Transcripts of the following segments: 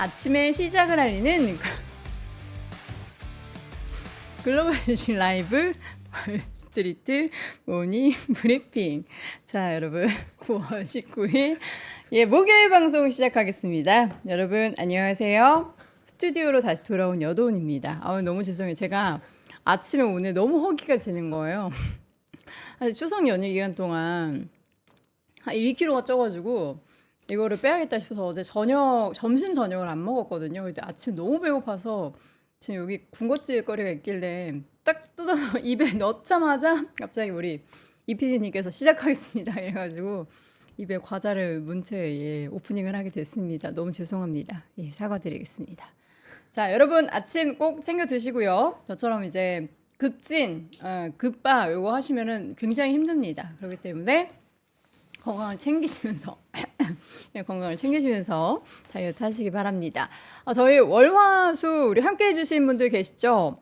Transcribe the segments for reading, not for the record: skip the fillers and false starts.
아침에 시작을 알리는 글로벌 주식 라이브 월스트리트 모닝 브리핑. 자, 여러분 9월 19일 목요일 방송 시작하겠습니다. 여러분 안녕하세요. 스튜디오로 다시 돌아온 여도은입니다. 너무 죄송해요. 제가 아침에 오늘 너무 허기가 지는 거예요. 사실 추석 연휴 기간 동안 한 1kg가 쪄가지고 이거를 빼야겠다 싶어서 어제 점심 저녁을 안 먹었거든요. 근데 아침 너무 배고파서 지금 여기 군것질거리가 있길래 딱 뜯어서 입에 넣자마자 갑자기 우리 이 PD님께서 시작하겠습니다 이래가지고 입에 과자를 문 채 오프닝을 하게 됐습니다. 너무 죄송합니다. 사과드리겠습니다. 자, 여러분 아침 꼭 챙겨 드시고요. 저처럼 이제 급바 요거 하시면은 굉장히 힘듭니다. 그렇기 때문에 건강을 챙기시면서 다이어트 하시기 바랍니다. 저희 월화수 우리 함께 해주신 분들 계시죠?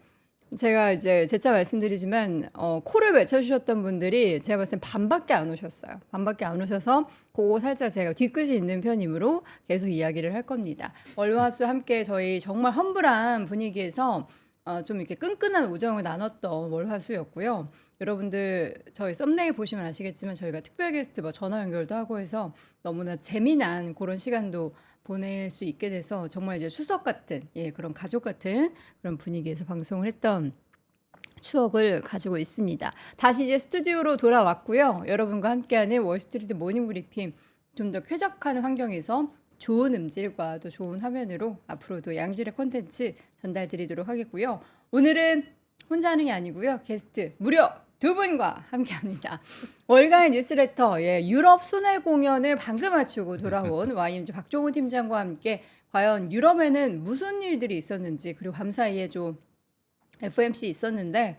제가 이제 재차 말씀드리지만 코를 외쳐주셨던 분들이 제가 봤을 땐 반밖에 안 오셨어요. 반밖에 안 오셔서 그거 살짝 제가 뒤끝이 있는 편이므로 계속 이야기를 할 겁니다. 월화수 함께 저희 정말 험블한 분위기에서 좀 이렇게 끈끈한 우정을 나눴던 월화수였고요. 여러분들 저희 썸네일 보시면 아시겠지만 저희가 특별 게스트 전화 연결도 하고 해서 너무나 재미난 그런 시간도 보낼 수 있게 돼서 정말 이제 추석 같은 그런 가족 같은 그런 분위기에서 방송을 했던 추억을 가지고 있습니다. 다시 이제 스튜디오로 돌아왔고요. 여러분과 함께하는 월스트리트 모닝 브리핑 좀 더 쾌적한 환경에서 좋은 음질과 또 좋은 화면으로 앞으로도 양질의 콘텐츠 전달드리도록 하겠고요. 오늘은 혼자 하는 게 아니고요. 게스트 무려 두 분과 함께합니다. 월간의 뉴스레터 유럽 순회 공연을 방금 마치고 돌아온 YMG 박종훈 팀장과 함께 과연 유럽에는 무슨 일들이 있었는지 그리고 밤사이에 좀 FOMC 있었는데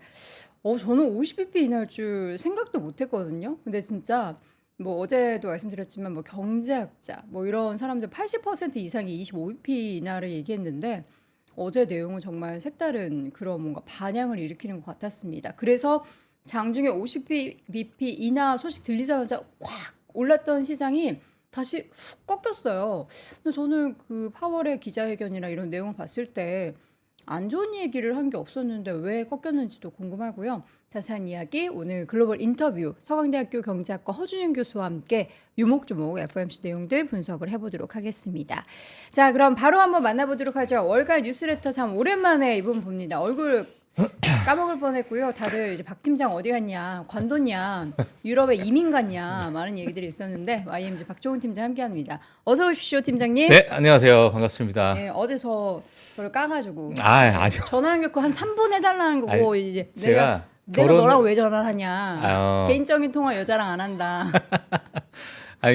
저는 50bp 인하할 줄 생각도 못했거든요. 근데 진짜 어제도 말씀드렸지만 경제학자 이런 사람들 80% 이상이 25bp 인하를 얘기했는데 어제 내용은 정말 색다른 그런 뭔가 반향을 일으키는 것 같았습니다. 그래서 장중에 50bp 인하 소식 들리자마자 확 올랐던 시장이 다시 훅 꺾였어요. 근데 저는 그 파월의 기자회견이나 이런 내용을 봤을 때 안 좋은 얘기를 한 게 없었는데 왜 꺾였는지도 궁금하고요. 자세한 이야기 오늘 글로벌 인터뷰 서강대학교 경제학과 허준영 교수와 함께 유목조목 FOMC 내용들 분석을 해보도록 하겠습니다. 자, 그럼 바로 한번 만나보도록 하죠. 월간 뉴스레터 참 오랜만에 이분 봅니다. 얼굴 까먹을 뻔했고요. 다들 이제 박 팀장 어디 갔냐, 관뒀냐, 유럽에 이민 갔냐 많은 얘기들이 있었는데 YMG 박종훈 팀장 함께합니다. 어서 오십시오, 팀장님. 네, 안녕하세요. 반갑습니다. 어디서 저를 까가지고 아니요. 전화 연결 한 3분 해달라는 거고 이제 제가 내가 너랑 왜 전화를 하냐. 개인적인 통화 여자랑 안 한다.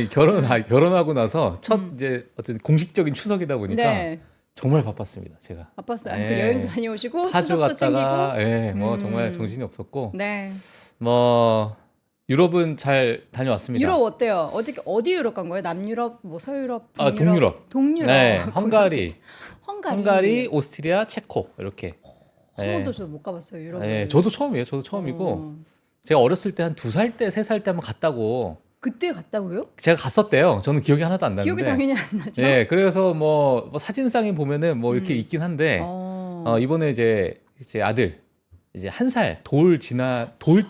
결혼하고 나서 첫 이제 어떤 공식적인 추석이다 보니까 네. 정말 바빴습니다. 제가. 바빴어요. 여행도 다녀오시고 파주 추석도 갔다가 챙기고. 정말 정신이 없었고. 네. 유럽은 잘 다녀왔습니다. 유럽 어때요? 어디 유럽 간 거예요? 남유럽, 서유럽, 동유럽. 동유럽. 네, 헝가리, 오스트리아, 체코 이렇게. 한 번도 저도 못 가봤어요, 유럽. 네, 저도 처음이에요. 저도 처음이고. 제가 어렸을 때 한 2살 때, 3살 때 한번 갔다고. 그때 갔다고요? 제가 갔었대요. 저는 기억이 하나도 안 나는데. 기억이 당연히 안 나죠. 네, 그래서 사진상에 보면은 이렇게 있긴 한데 이번에 이제 아들 이제 1살 돌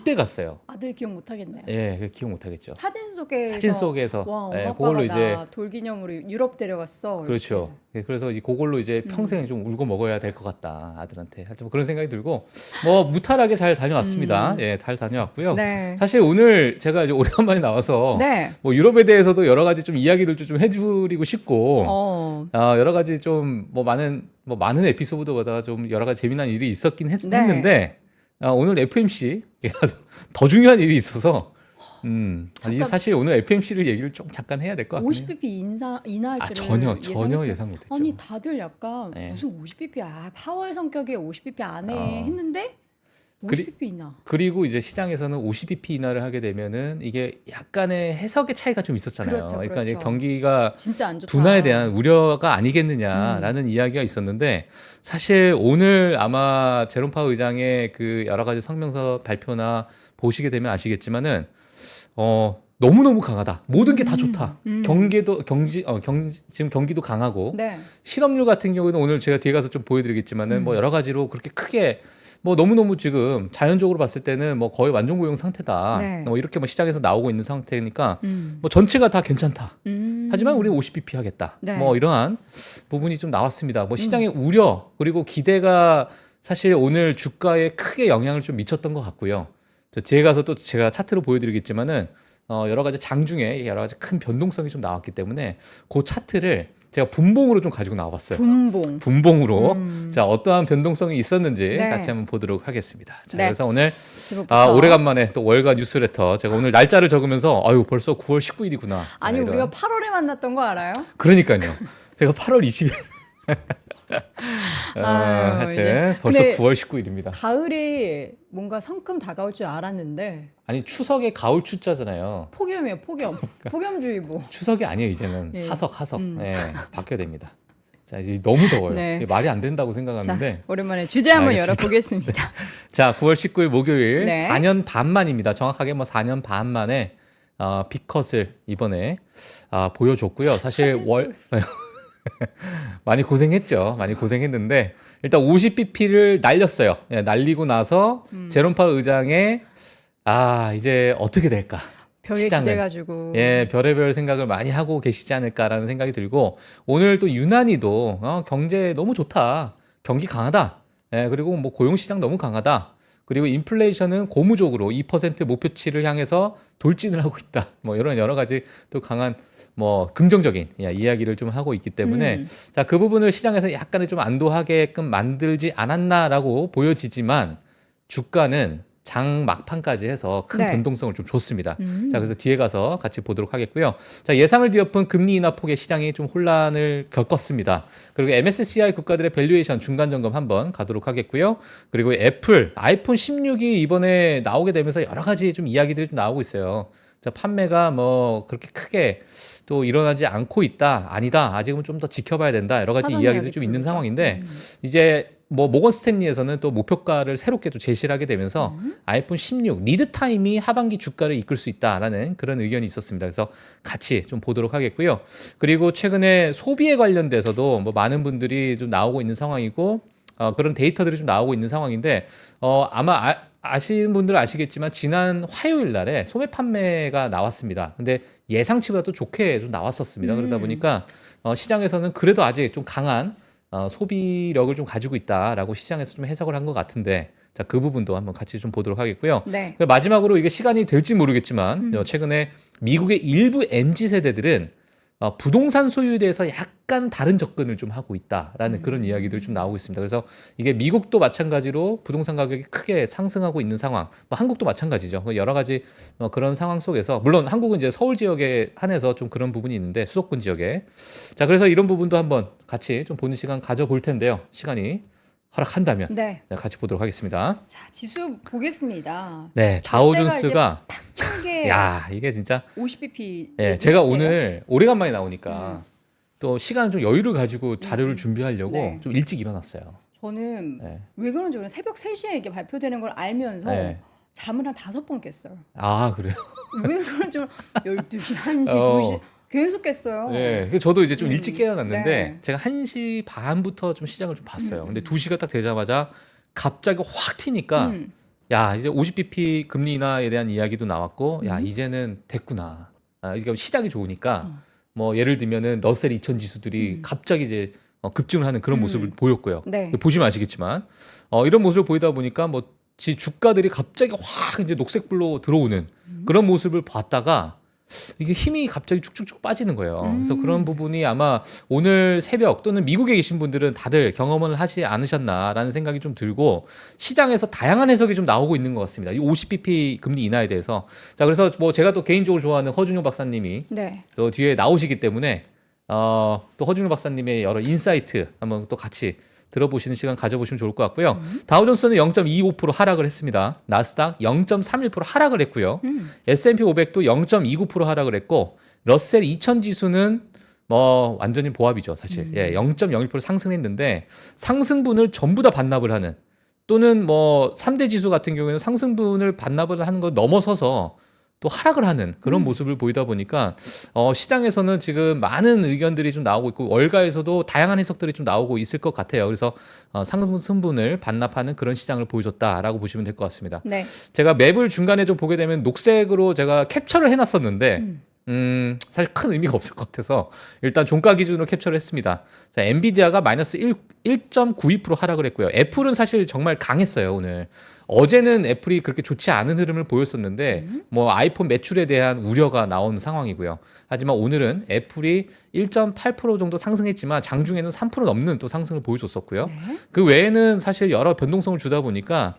때 갔어요. 아들 기억 못 하겠네요. 예, 기억 못 하겠죠. 사진 속에서 와, 엄마 그걸로 아빠가 이제 나 돌 기념으로 유럽 데려갔어. 그렇죠. 그래서 그걸로 이제 평생 좀 울고 먹어야 될 것 같다 아들한테. 하여튼 그런 생각이 들고 무탈하게 잘 다녀왔습니다. 예, 잘 다녀왔고요. 네. 사실 오늘 제가 이제 오랜만에 나와서 네. 유럽에 대해서도 여러 가지 좀 이야기들도 좀 해드리고 싶고 여러 가지 좀 많은 에피소드보다 좀 여러 가지 재미난 일이 있었긴 했는데 오늘 FMC 더 중요한 일이 있어서 사실 오늘 FMC를 얘기를 좀 잠깐 해야 될 것 같아요. 50bp 인하할 줄은 전혀 예상 못했죠. 아니 다들 약간 무슨 50bp 파월 성격의 50bp 안 해 했는데 50bp 인하. 그리고 이제 시장에서는 50bp 인하를 하게 되면은 이게 약간의 해석의 차이가 좀 있었잖아요. 그렇죠, 그러니까 이제 그렇죠. 경기가 진짜 안 좋다. 둔화에 대한 우려가 아니겠느냐라는 이야기가 있었는데 사실 오늘 아마 제롬 파월 의장의 그 여러 가지 성명서 발표나 보시게 되면 아시겠지만은 너무너무 강하다. 모든 게 다 좋다. 지금 경기도 강하고 네. 실업률 같은 경우는 오늘 제가 뒤에 가서 좀 보여드리겠지만은 뭐 여러 가지로 그렇게 크게 뭐 너무너무 지금 자연적으로 봤을 때는 뭐 거의 완전 고용 상태다. 네. 뭐 이렇게 뭐 시장에서 나오고 있는 상태니까 뭐 전체가 다 괜찮다. 하지만 우리는 50bp 하겠다. 네. 뭐 이러한 부분이 좀 나왔습니다. 뭐 시장의 우려 그리고 기대가 사실 오늘 주가에 크게 영향을 좀 미쳤던 것 같고요. 저 뒤에 가서 또 제가 차트로 보여드리겠지만은 여러 가지 장중에 여러 가지 큰 변동성이 좀 나왔기 때문에 그 차트를 제가 분봉으로 좀 가지고 나와봤어요. 분봉으로 자 어떠한 변동성이 있었는지 네. 같이 한번 보도록 하겠습니다. 자, 네. 그래서 오늘 지금부터. 오래간만에 또 월가 뉴스레터 제가 오늘 날짜를 적으면서 아유 벌써 9월 19일이구나. 아니 우리가 8월에 만났던 거 알아요? 그러니까요. 제가 8월 20일 하여튼 이제. 벌써 근데 9월 19일입니다. 가을이 뭔가 성큼 다가올 줄 알았는데 아니 추석에 가을 추자잖아요. 폭염이에요, 폭염. 폭염주의보. 추석이 아니에요 이제는 예. 하석. 네, 바뀌어야 됩니다. 자 이제 너무 더워요. 네. 이게 말이 안 된다고 생각하는데. 자, 오랜만에 주제 한번 알겠습니다. 열어보겠습니다. 자 9월 19일 목요일 네. 4년 반 만입니다. 정확하게 뭐 4년 반 만에 B컷을 이번에 보여줬고요. 사실 많이 고생했죠. 많이 고생했는데 일단 50bp를 날렸어요. 예, 날리고 나서 제롬 파월 의장의 이제 어떻게 될까? 벽에 시장은. 기대가지고. 예, 별의별 생각을 많이 하고 계시지 않을까라는 생각이 들고 오늘 또 유난히도 경제 너무 좋다. 경기 강하다. 예, 그리고 뭐 고용 시장 너무 강하다. 그리고 인플레이션은 고무적으로 2% 목표치를 향해서 돌진을 하고 있다. 뭐 이런 여러 가지 또 강한 뭐 긍정적인 이야기를 좀 하고 있기 때문에 자, 그 부분을 시장에서 약간의 좀 안도하게끔 만들지 않았나라고 보여지지만 주가는 장 막판까지 해서 큰 네. 변동성을 좀 줬습니다. 자, 그래서 뒤에 가서 같이 보도록 하겠고요. 자, 예상을 뒤엎은 금리 인하 폭의 시장이 좀 혼란을 겪었습니다. 그리고 MSCI 국가들의 밸류에이션 중간 점검 한번 가도록 하겠고요. 그리고 애플 아이폰 16이 이번에 나오게 되면서 여러 가지 좀 이야기들이 좀 나오고 있어요. 자, 판매가 뭐 그렇게 크게 또 일어나지 않고 있다. 아니다. 아직은 좀 더 지켜봐야 된다. 여러 가지 이야기들이 좀 있는 상황인데 이제 뭐 모건 스탠리에서는 또 목표가를 새롭게 또 제시를 하게 되면서 아이폰 16 리드 타임이 하반기 주가를 이끌 수 있다라는 그런 의견이 있었습니다. 그래서 같이 좀 보도록 하겠고요. 그리고 최근에 소비에 관련돼서도 뭐 많은 분들이 좀 나오고 있는 상황이고 그런 데이터들이 좀 나오고 있는 상황인데 아마 아시는 분들은 아시겠지만 지난 화요일 날에 소매 판매가 나왔습니다. 근데 예상치보다 또 좋게 좀 나왔었습니다. 그러다 보니까 시장에서는 그래도 아직 좀 강한 소비력을 좀 가지고 있다라고 시장에서 좀 해석을 한 것 같은데 자, 그 부분도 한번 같이 좀 보도록 하겠고요. 네. 마지막으로 이게 시간이 될지 모르겠지만 최근에 미국의 일부 MZ 세대들은 부동산 소유에 대해서 약간 다른 접근을 좀 하고 있다라는 그런 이야기들이 좀 나오고 있습니다. 그래서 이게 미국도 마찬가지로 부동산 가격이 크게 상승하고 있는 상황, 뭐 한국도 마찬가지죠. 여러 가지 그런 상황 속에서 물론 한국은 이제 서울 지역에 한해서 좀 그런 부분이 있는데 수도권 지역에 자, 그래서 이런 부분도 한번 같이 좀 보는 시간 가져볼 텐데요. 시간이 허락한다면 네. 같이 보도록 하겠습니다. 자, 지수 보겠습니다. 네, 다우존스가 크게 야, 이게 진짜 50bp. 예, 제가 오늘 오래간만에 나오니까 또 시간 좀 여유를 가지고 자료를 준비하려고 네. 좀 일찍 일어났어요. 저는 네. 왜 그런지 모르겠어요. 새벽 3시에 이게 발표되는 걸 알면서 네. 잠을 한 5번 깼어요. 아, 그래요? 왜 그런지 12시, 1시, 어. 2시 계속 깼어요. 네. 저도 이제 좀 일찍 깨어났는데 네. 제가 1시 반부터 좀 시장을 좀 봤어요. 근데 2시가 딱 되자마자 갑자기 확 튀니까 야, 이제 50bp 금리 인하에 대한 이야기도 나왔고 야, 이제는 됐구나. 이게 시작이 좋으니까 뭐 예를 들면은 러셀 2000 지수들이 갑자기 이제 급증을 하는 그런 모습을 보였고요. 네. 보시면 아시겠지만 이런 모습을 보이다 보니까 뭐 주가들이 갑자기 확 이제 녹색불로 들어오는 그런 모습을 봤다가 이게 힘이 갑자기 쭉쭉쭉 빠지는 거예요. 그래서 그런 부분이 아마 오늘 새벽 또는 미국에 계신 분들은 다들 경험을 하지 않으셨나라는 생각이 좀 들고 시장에서 다양한 해석이 좀 나오고 있는 것 같습니다. 이 50bp 금리 인하에 대해서. 자, 그래서 뭐 제가 또 개인적으로 좋아하는 허준용 박사님이 네. 또 뒤에 나오시기 때문에 또 허준용 박사님의 여러 인사이트 한번 또 같이 들어보시는 시간 가져보시면 좋을 것 같고요. 다우존스는 0.25% 하락을 했습니다. 나스닥 0.31% 하락을 했고요. S&P 500도 0.29% 하락을 했고 러셀 2000 지수는 뭐 완전히 보합이죠, 사실. 0.01% 상승했는데 상승분을 전부 다 반납을 하는 또는 뭐 3대 지수 같은 경우에는 상승분을 반납을 하는 거 넘어서서 또 하락을 하는 그런 모습을 보이다 보니까 시장에서는 지금 많은 의견들이 좀 나오고 있고 월가에서도 다양한 해석들이 좀 나오고 있을 것 같아요. 그래서 상승분을 반납하는 그런 시장을 보여줬다라고 보시면 될 것 같습니다. 네. 제가 맵을 중간에 좀 보게 되면 녹색으로 제가 캡처를 해놨었는데 사실 큰 의미가 없을 것 같아서 일단 종가 기준으로 캡처를 했습니다. 자, 엔비디아가 마이너스 1.92% 하락을 했고요. 애플은 사실 정말 강했어요, 오늘. 어제는 애플이 그렇게 좋지 않은 흐름을 보였었는데 뭐 아이폰 매출에 대한 우려가 나온 상황이고요. 하지만 오늘은 애플이 1.8% 정도 상승했지만 장중에는 3% 넘는 또 상승을 보여줬었고요. 네. 그 외에는 사실 여러 변동성을 주다 보니까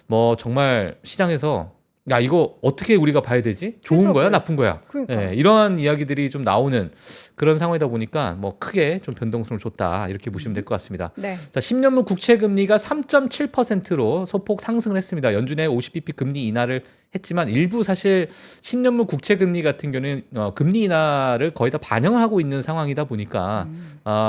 뭐 정말 시장에서 야 이거 어떻게 우리가 봐야 되지? 좋은 거야, 나쁜 거야? 그러니까. 예, 이러한 이야기들이 좀 나오는 그런 상황이다 보니까 뭐 크게 좀 변동성을 줬다 이렇게 보시면 될 것 같습니다. 네. 자, 10년물 국채 금리가 3.7%로 소폭 상승을 했습니다. 연준에 50bp 금리 인하를 했지만 일부 사실 10년물 국채 금리 같은 경우는 금리 인하를 거의 다 반영을 하고 있는 상황이다 보니까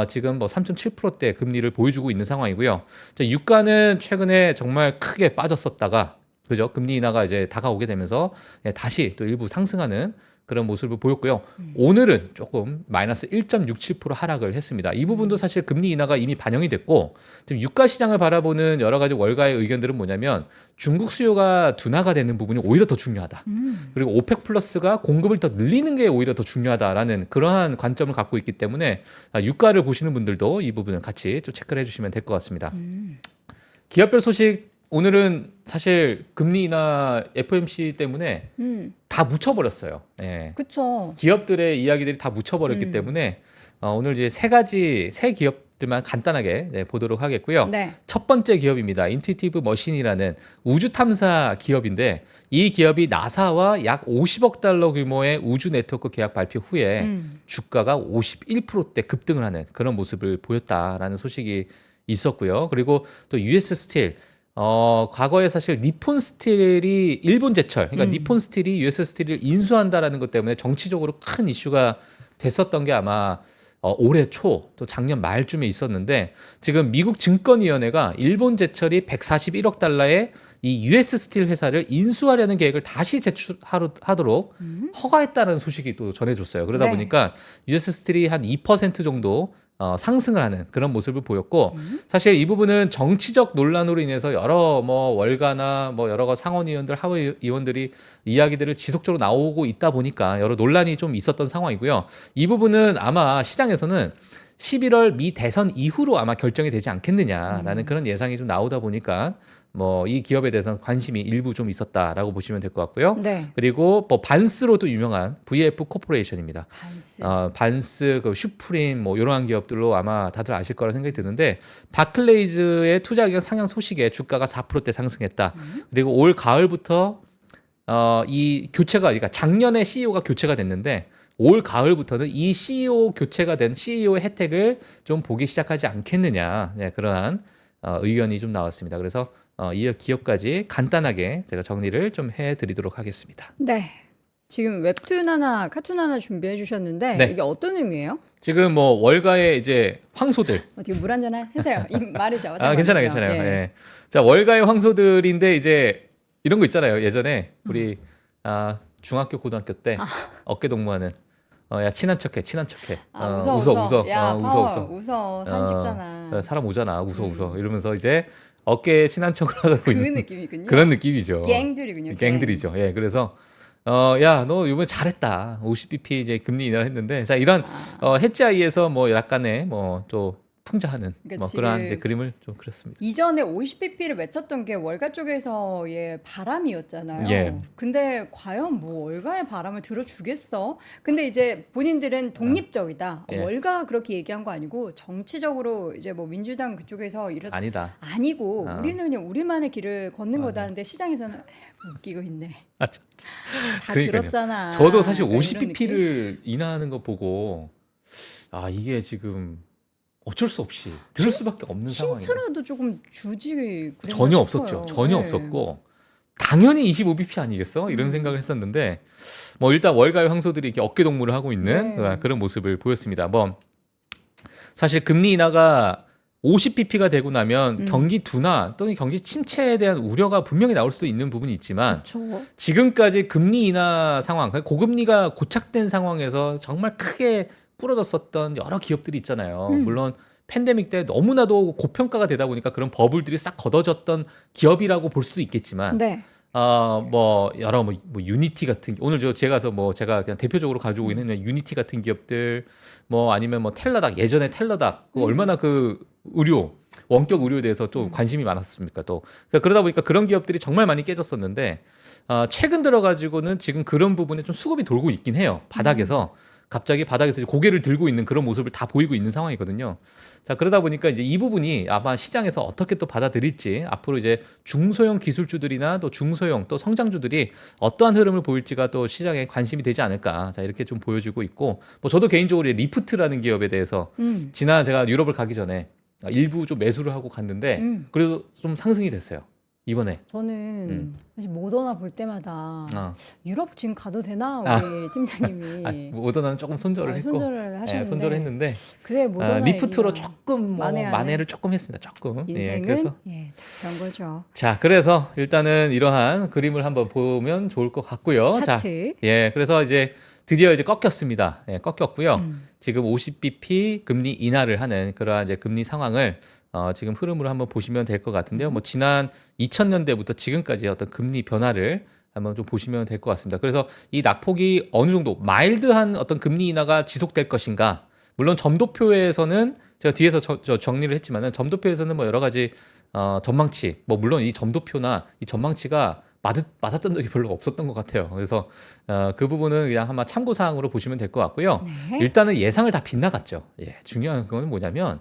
지금 뭐 3.7%대 금리를 보여주고 있는 상황이고요. 자, 유가는 최근에 정말 크게 빠졌었다가 그죠? 금리 인하가 이제 다가오게 되면서 다시 또 일부 상승하는 그런 모습을 보였고요. 오늘은 조금 마이너스 1.67% 하락을 했습니다. 이 부분도 사실 금리 인하가 이미 반영이 됐고 지금 유가 시장을 바라보는 여러 가지 월가의 의견들은 뭐냐면 중국 수요가 둔화가 되는 부분이 오히려 더 중요하다. 그리고 오펙 플러스가 공급을 더 늘리는 게 오히려 더 중요하다라는 그러한 관점을 갖고 있기 때문에 유가를 보시는 분들도 이 부분을 같이 좀 체크를 해주시면 될 것 같습니다. 기업별 소식 오늘은 사실 금리 인하 FOMC 때문에 다 묻혀버렸어요. 예. 그렇죠. 기업들의 이야기들이 다 묻혀버렸기 때문에 오늘 이제 세 기업들만 간단하게 보도록 하겠고요. 네. 첫 번째 기업입니다. 인투이티브 머신이라는 우주 탐사 기업인데 이 기업이 나사와 약 50억 달러 규모의 우주 네트워크 계약 발표 후에 주가가 51%대 급등을 하는 그런 모습을 보였다라는 소식이 있었고요. 그리고 또 US 스틸 과거에 사실 니폰 스틸이 일본 제철, 그러니까 니폰 스틸이 US 스틸을 인수한다라는 것 때문에 정치적으로 큰 이슈가 됐었던 게 아마 올해 초 또 작년 말쯤에 있었는데 지금 미국 증권위원회가 일본 제철이 141억 달러의 이 US 스틸 회사를 인수하려는 계획을 다시 제출하도록 허가했다는 소식이 또 전해졌어요. 그러다 네. 보니까 US 스틸이 한 2% 정도 상승을 하는 그런 모습을 보였고 사실 이 부분은 정치적 논란으로 인해서 여러 뭐 월가나 뭐 여러 상원의원들 하원의원들이 이야기들을 지속적으로 나오고 있다 보니까 여러 논란이 좀 있었던 상황이고요. 이 부분은 아마 시장에서는 11월 미 대선 이후로 아마 결정이 되지 않겠느냐라는 그런 예상이 좀 나오다 보니까 뭐 이 기업에 대해서는 관심이 일부 좀 있었다라고 보시면 될 것 같고요. 네. 그리고 뭐 반스로도 유명한 VF 코퍼레이션입니다. 반스. 반스, 그 슈프림 뭐 이러한 기업들로 아마 다들 아실 거라 생각이 드는데 바클레이즈의 투자 의견 상향 소식에 주가가 4%대 상승했다. 그리고 올 가을부터 이 교체가 그러니까 작년에 CEO가 교체가 됐는데 올 가을부터는 이 CEO 교체가 된 CEO의 혜택을 좀 보기 시작하지 않겠느냐 그러한 의견이 좀 나왔습니다. 그래서 이 기업까지 간단하게 제가 정리를 좀 해드리도록 하겠습니다. 네. 지금 웹툰 하나, 카툰 하나 준비해 주셨는데 네. 이게 어떤 의미예요? 지금 뭐 월가의 이제 황소들. 어떻게 물 한잔 하세요. 이 말이죠. 괜찮아요. 예. 자, 월가의 황소들인데 이제 이런 거 있잖아요. 예전에 우리 중학교 고등학교 때 어깨 동무하는 야 친한 척해. 웃어. 야, 웃어. 웃어. 사진 찍잖아. 사람 오잖아. 웃어. 이러면서 이제 어깨에 친한 척을 하고 그 있는 느낌이군요. 그런 느낌이죠. 갱들이군요. 갱들이죠. 예. 그래서 야, 너 이번에 잘했다. 50bp 이제 금리 인하를 했는데 자, 이런 해지아이에서 뭐 약간의 뭐 또 풍자하는 그러니까 뭐 그러한 이제 그림을 좀 그렸습니다. 이전에 50pp를 외쳤던 게 월가 쪽에서의 바람이었잖아요. 예. 근데 과연 뭐 월가의 바람을 들어주겠어? 근데 이제 본인들은 독립적이다. 예. 월가 그렇게 얘기한 거 아니고 정치적으로 이제 뭐 민주당 그쪽에서 아니다. 아니고 우리는 그냥 우리만의 길을 걷는 맞아요. 거다 하는데 시장에서는 웃기고 있네. 아, 다 그러니까요. 들었잖아. 저도 사실 약간 이런 느낌? 50pp를 인하하는 거 보고 이게 지금 어쩔 수 없이 들을 수밖에 없는 상황이에요. 힌트라도 조금 주지 전혀 싶어요. 없었죠. 전혀 네. 없었고 당연히 25bp 아니겠어? 이런 생각을 했었는데 뭐 일단 월가의 황소들이 이렇게 어깨 동무를 하고 있는 네. 그런 모습을 보였습니다. 뭐 사실 금리 인하가 50bp가 되고 나면 경기 둔화 또는 경기 침체에 대한 우려가 분명히 나올 수도 있는 부분이 있지만 그렇죠. 지금까지 금리 인하 상황, 고금리가 고착된 상황에서 정말 크게 부러졌었던 여러 기업들이 있잖아요. 물론 팬데믹 때 너무나도 고평가가 되다 보니까 그런 버블들이 싹 걷어졌던 기업이라고 볼 수도 있겠지만 네. 뭐 여러 뭐 유니티 같은 오늘 제가 그냥 대표적으로 가지고 있는 유니티 같은 기업들 뭐 아니면 뭐 텔러닥 예전에 텔러닥 얼마나 그 원격 의료에 대해서 좀 관심이 많았습니까 또 그러다 보니까 그런 기업들이 정말 많이 깨졌었는데 최근 들어가지고는 지금 그런 부분에 좀 수급이 돌고 있긴 해요. 바닥에서 갑자기 바닥에서 고개를 들고 있는 그런 모습을 다 보이고 있는 상황이거든요. 자, 그러다 보니까 이제 이 부분이 아마 시장에서 어떻게 또 받아들일지 앞으로 이제 중소형 기술주들이나 또 중소형 또 성장주들이 어떠한 흐름을 보일지가 또 시장에 관심이 되지 않을까. 자, 이렇게 좀 보여지고 있고 뭐 저도 개인적으로 리프트라는 기업에 대해서 지난 제가 유럽을 가기 전에 일부 좀 매수를 하고 갔는데 그래도 좀 상승이 됐어요. 이번에. 저는 사실 모더나 볼 때마다 유럽 지금 가도 되나 우리 팀장님이 모더나는 조금 손절을 했고 손절을 하셨는데 손절을 했는데 그래 모더나 리프트로 조금 만회를 조금 했습니다. 조금. 인생은 그래서 그런 거죠. 자, 그래서 일단은 이러한 그림을 한번 보면 좋을 것 같고요. 차트. 자, 그래서 이제 드디어 이제 꺾였습니다. 꺾였고요. 지금 50bp 금리 인하를 하는 그러한 이제 금리 상황을 지금 흐름으로 한번 보시면 될 것 같은데요. 뭐 지난 2000년대부터 지금까지 어떤 금리 변화를 한번 좀 보시면 될 것 같습니다. 그래서 이 낙폭이 어느 정도 마일드한 어떤 금리 인하가 지속될 것인가. 물론 점도표에서는 제가 뒤에서 정리를 했지만은 점도표에서는 뭐 여러 가지 전망치, 뭐 물론 이 점도표나 이 전망치가 맞았던 적이 별로 없었던 것 같아요. 그래서 그 부분은 그냥 한번 참고 사항으로 보시면 될 것 같고요. 네. 일단은 예상을 다 빗나갔죠. 중요한 건 뭐냐면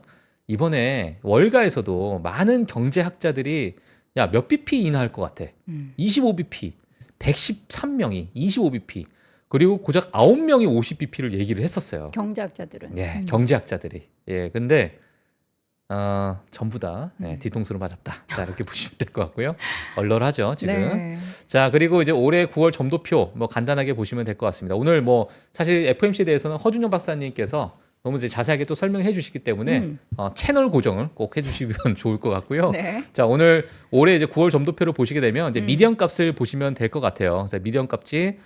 이번에 월가에서도 많은 경제학자들이 야, 몇 bp 인하할 것 같아? 25bp, 113명이 25bp, 그리고 고작 9명이 50bp를 얘기를 했었어요. 경제학자들은. 경제학자들이. 근데 전부 다 뒤통수로 맞았다. 자, 이렇게 보시면 될 것 같고요. 얼얼하죠, 지금. 네. 자, 그리고 이제 올해 9월 점도표 뭐 간단하게 보시면 될 것 같습니다. 오늘 뭐 사실 FOMC에 대해서는 허준영 박사님께서 너무 이제 자세하게 또 설명해 주시기 때문에 채널 고정을 꼭 해주시면 좋을 것 같고요. 네. 자, 오늘 올해 이제 9월 점도표를 보시게 되면 이제 미디언 값을 보시면 될 것 같아요. 그래서 미디언 값이